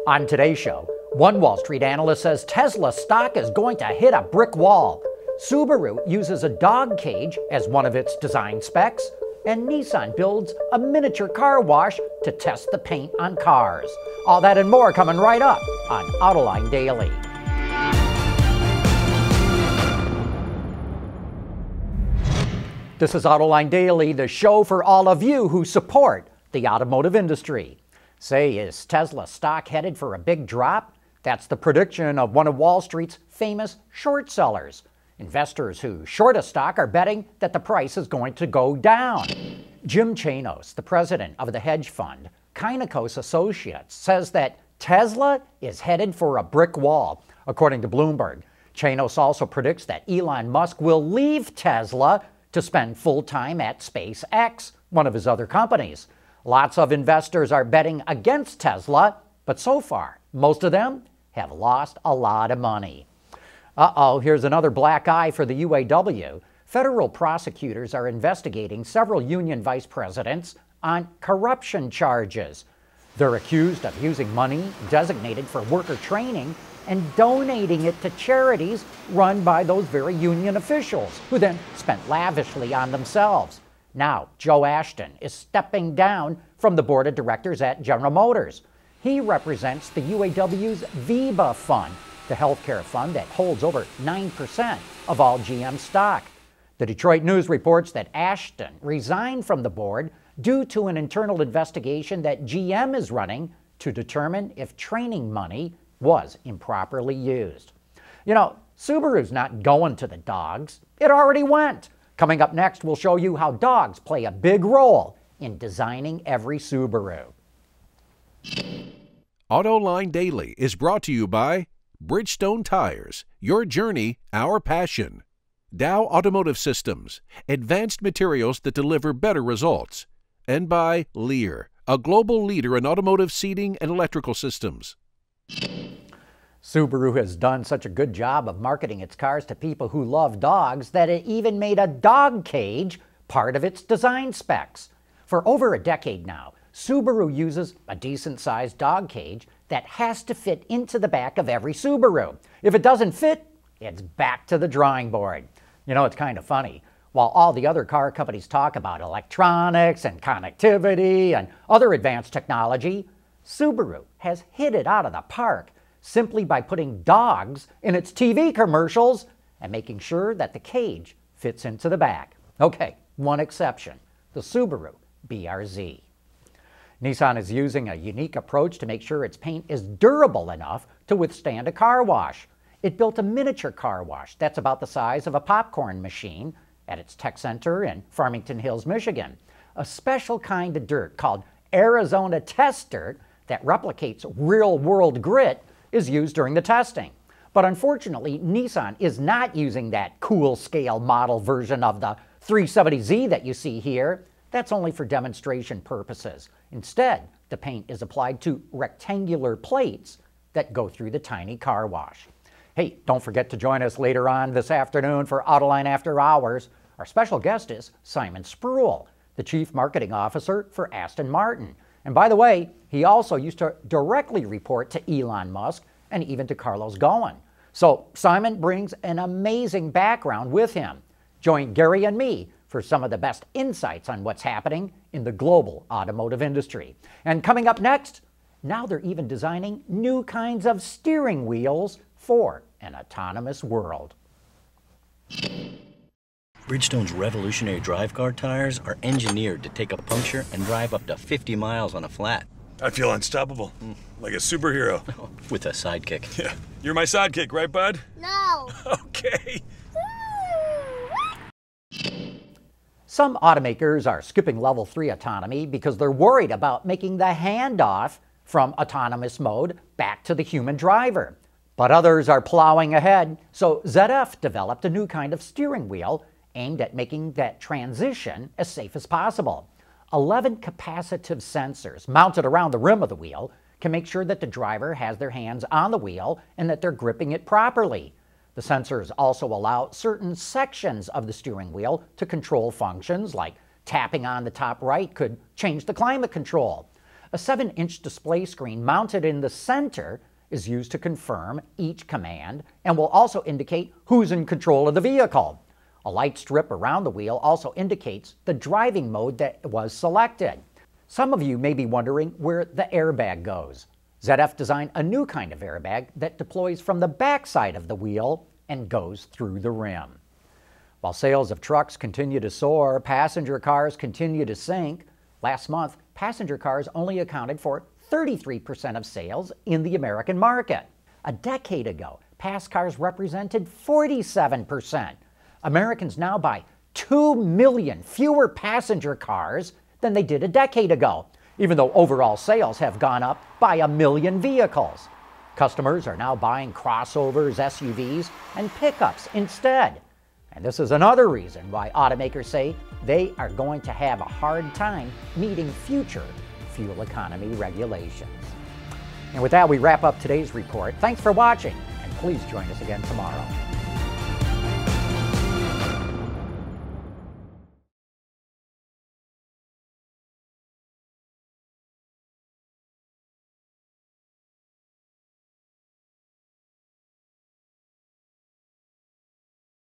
On today's show, one Wall Street analyst says Tesla stock is going to hit a brick wall. Subaru uses a dog cage as one of its design specs, and Nissan builds a miniature car wash to test the paint on cars. All that and more coming right up on Autoline Daily. This is Autoline Daily, the show for all of you who support the automotive industry. Say, is Tesla stock headed for a big drop? That's the prediction of one of Wall Street's famous short sellers. Investors who short a stock are betting that the price is going to go down. Jim Chanos, the president of the hedge fund Kynikos Associates, says that Tesla is headed for a brick wall. According to Bloomberg, Chanos also predicts that Elon Musk will leave Tesla to spend full time at SpaceX, one of his other companies. Lots of investors are betting against Tesla, but so far, most of them have lost a lot of money. Here's another black eye for the UAW. Federal prosecutors are investigating several union vice presidents on corruption charges. They're accused of using money designated for worker training and donating it to charities run by those very union officials, who then spent lavishly on themselves. Now, Joe Ashton is stepping down from the board of directors at General Motors. He represents the UAW's VEBA fund, the healthcare fund that holds over 9% of all GM stock. The Detroit News reports that Ashton resigned from the board due to an internal investigation that GM is running to determine if training money was improperly used. You know, Subaru's not going to the dogs. It already went. Coming up next, we'll show you how dogs play a big role in designing every Subaru. Autoline Daily is brought to you by Bridgestone Tires, your journey, our passion. Dow Automotive Systems, advanced materials that deliver better results. And by Lear, a global leader in automotive seating and electrical systems. Subaru has done such a good job of marketing its cars to people who love dogs that it even made a dog cage part of its design specs. For over a decade now, Subaru uses a decent-sized dog cage that has to fit into the back of every Subaru. If it doesn't fit, it's back to the drawing board. You know, it's kind of funny. While all the other car companies talk about electronics and connectivity and other advanced technology, Subaru has hit it out of the park simply by putting dogs in its TV commercials and making sure that the cage fits into the back. Okay, one exception, the Subaru BRZ. Nissan is using a unique approach to make sure its paint is durable enough to withstand a car wash. It built a miniature car wash that's about the size of a popcorn machine at its tech center in Farmington Hills, Michigan. A special kind of dirt called Arizona test dirt that replicates real-world grit is used during the testing. But unfortunately, Nissan is not using that cool scale model version of the 370Z that you see here. That's only for demonstration purposes. Instead, the paint is applied to rectangular plates that go through the tiny car wash. Hey, don't forget to join us later on this afternoon for Autoline After Hours. Our special guest is Simon Spruill, the Chief Marketing Officer for Aston Martin. And by the way, he also used to directly report to Elon Musk and even to Carlos Ghosn. So Simon brings an amazing background with him. Join Gary and me for some of the best insights on what's happening in the global automotive industry. And coming up next, now they're even designing new kinds of steering wheels for an autonomous world. Bridgestone's revolutionary drive car tires are engineered to take a puncture and drive up to 50 miles on a flat. I feel unstoppable, like a superhero. With a sidekick. Yeah, you're my sidekick, right, bud? No. Okay. Some automakers are skipping level 3 autonomy because they're worried about making the handoff from autonomous mode back to the human driver. But others are plowing ahead, so ZF developed a new kind of steering wheel aimed at making that transition as safe as possible. 11 capacitive sensors mounted around the rim of the wheel can make sure that the driver has their hands on the wheel and that they're gripping it properly. The sensors also allow certain sections of the steering wheel to control functions like tapping on the top right could change the climate control. A 7-inch display screen mounted in the center is used to confirm each command and will also indicate who's in control of the vehicle. A light strip around the wheel also indicates the driving mode that was selected. Some of you may be wondering where the airbag goes. ZF designed a new kind of airbag that deploys from the backside of the wheel and goes through the rim. While sales of trucks continue to soar, passenger cars continue to sink. Last month, passenger cars only accounted for 33% of sales in the American market. A decade ago, pass cars represented 47%. Americans now buy 2 million fewer passenger cars than they did a decade ago, even though overall sales have gone up by 1 million vehicles. Customers are now buying crossovers, SUVs, and pickups instead. And this is another reason why automakers say they are going to have a hard time meeting future fuel economy regulations. And with that, we wrap up today's report. Thanks for watching, and please join us again tomorrow.